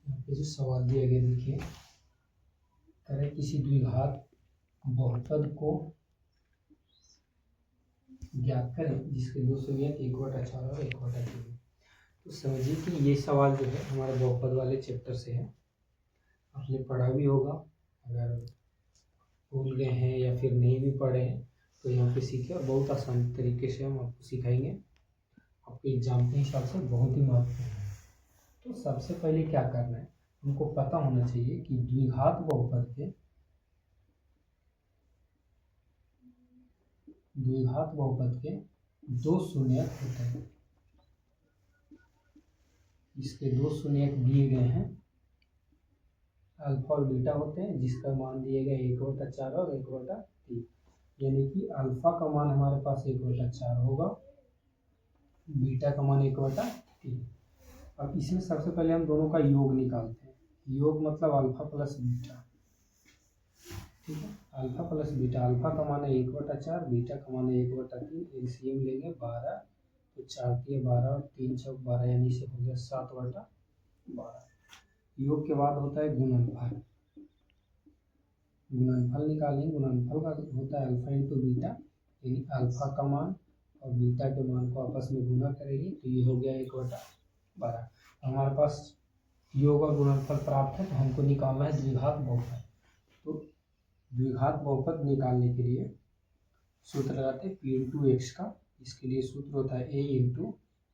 यहाँ पे जो सवाल दिया गया देखिए, करें किसी द्विघात बहुपद को ज्ञात करें जिसके दो सूर्य 1/4 और 1/3। तो समझिए कि ये सवाल जो है हमारे बहुपद वाले चैप्टर से है। आपने पढ़ा भी होगा, अगर भूल गए हैं या फिर नहीं भी पढ़े हैं तो यहाँ पे सीखे, और बहुत आसान तरीके से हम आपको सिखाएंगे। आपके एग्जाम के हिसाब से बहुत ही महत्वपूर्ण है। तो सबसे पहले क्या करना है, हमको पता होना चाहिए कि द्विघात बहुपद के दो शून्यक होते हैं। इसके दो शून्यक दिए गए हैं, अल्फा और बीटा होते हैं, जिसका मान दिए गए 1/4 और 1/3। यानी कि अल्फा का मान हमारे पास 1/4 होगा, बीटा का मान 1/3। अब इसमें सबसे पहले हम दोनों का योग निकालते हैं। योग मतलब अल्फा प्लस बीटा, ठीक है। अल्फा प्लस बीटा, अल्फा का मान है 1/4, बीटा का मान है 1/3। एलसीएम लेंगे 12, तो 4 3 12 और 3 चौक 12, यानी से हो गया 7/12। योग के बाद होता है गुणनफल। गुणनफल निकालेंगे, गुणनफल का होता है अल्फा इंटू बीटा, यानी अल्फा का मान और बीटा के मान को आपस में गुना करेंगे, तो ये हो गया 1/12। हमारे पास योग और गुणनफल प्राप्त है, तो हमको निकालना है द्विघात बहुपद। तो द्विघात बहुपद निकालने के लिए सूत्र लगाते हैं p इंटू एक्स का। इसके लिए सूत्र होता है a into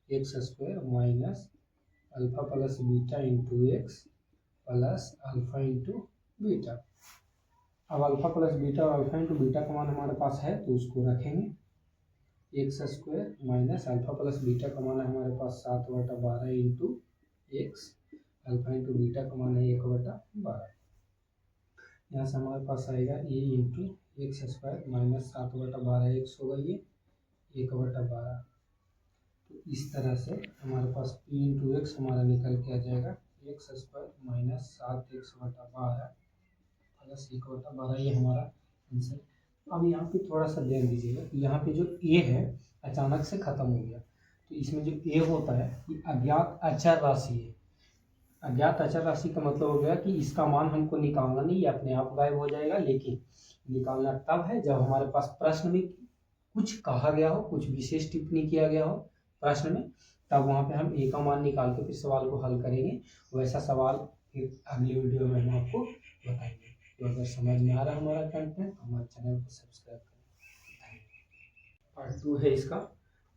x square minus alpha plus beta into x plus alpha into beta. अब अल्फा प्लस बीटा और अल्फा इंटू बीटा का मान हमारे पास है, तो उसको रखेंगे। X square minus alpha plus beta का मान है हमारे पास 7/12 into x, alpha into beta का मान है 1/12। यहाँ से हमारे पास आएगा a into x square minus 7/12 x होगा, ये 1/12। तो इस तरह से हमारे पास पी इंटू एक्स हमारा निकल के आ जाएगा x square minus 7x/12 plus 1/12, ये हमारा आंसर। अब यहाँ पे थोड़ा सा ध्यान दीजिएगा, यहाँ पे जो ए है अचानक से खत्म हो गया, तो इसमें जो ए होता है ये अज्ञात अचर राशि है। अज्ञात अचर राशि का मतलब हो गया कि इसका मान हमको निकालना नहीं, ये अपने आप गायब हो जाएगा, लेकिन निकालना तब है जब हमारे पास प्रश्न में कुछ कहा गया हो, कुछ विशेष टिप्पणी किया गया हो प्रश्न में, तब वहाँ पे हम ए का मान निकाल के फिर सवाल को हल करेंगे। वैसा सवाल फिर अगली वीडियो में हम आपको बताएंगे। तो अगर समझ में आ रहा है हमारा कंटेंट तो हमारे चैनल को सब्सक्राइब करें। पार्ट 2 है इसका,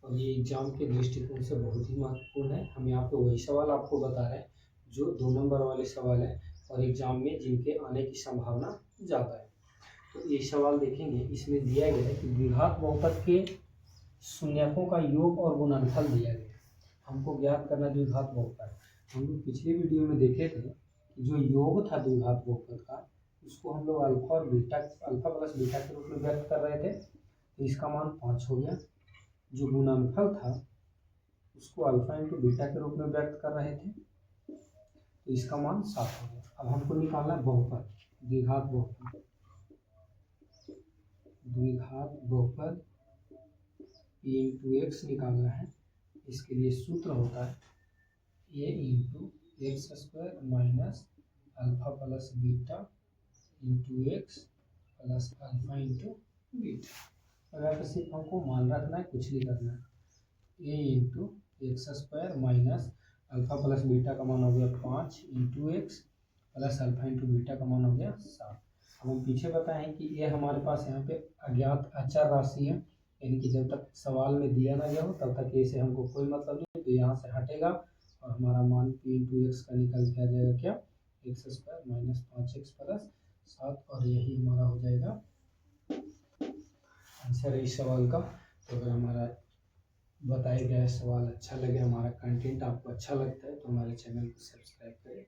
और ये एग्जाम के दृष्टिकोण से बहुत ही महत्वपूर्ण है। हम यहाँ पे वही सवाल आपको बता रहे हैं जो 2 नंबर वाले सवाल है और एग्जाम में जिनके आने की संभावना ज़्यादा है। तो ये सवाल देखेंगे, इसमें दिया गया है कि द्विघात बहुपद के शून्यकों का योग और गुणनफल दिया गया है। हमको ज्ञात करना द्विघात बहुपद। हम लोग पिछले वीडियो में देखे थे कि जो योग था द्विघात बहुपद का, उसको हम लोग अल्फा और बीटा, अल्फा प्लस बीटा के रूप में व्यक्त कर रहे थे, तो इसका मान 5 हो गया। जो गुणनफल था उसको अल्फा इंटू बीटा के रूप में व्यक्त कर रहे थे, तो इसका मान 7 हो गया। अब हमको निकालना है बहुपद, द्विघात बहुपद। द्विघात बहुपद p इंटू एक्स निकालना है। इसके लिए सूत्र होता है a into x square minus alpha plus beta into x plus alpha into beta. अगर सिर्फ हमको मान रखना है, कुछ नहीं करना है। a into x square minus alpha plus beta का मान हो गया 5 into x plus alpha into beta का मान हो गया 7। अब हम पीछे बताए हैं कि ये हमारे पास यहाँ पे अज्ञात अचर राशि है, यानी कि जब तक सवाल में दिया ना गया हो तब तक ऐसे हमको कोई मतलब नहीं, तो यहाँ से हटेगा और हमारा मान p इंटू एक्स का निकल के आ जाएगा क्या, x square minus 5x plus 7, और यही हमारा हो जाएगा आंसर है इस सवाल का। तो अगर हमारा बताया गया सवाल अच्छा लगे, हमारा कंटेंट आपको अच्छा लगता है, तो हमारे चैनल को सब्सक्राइब करें।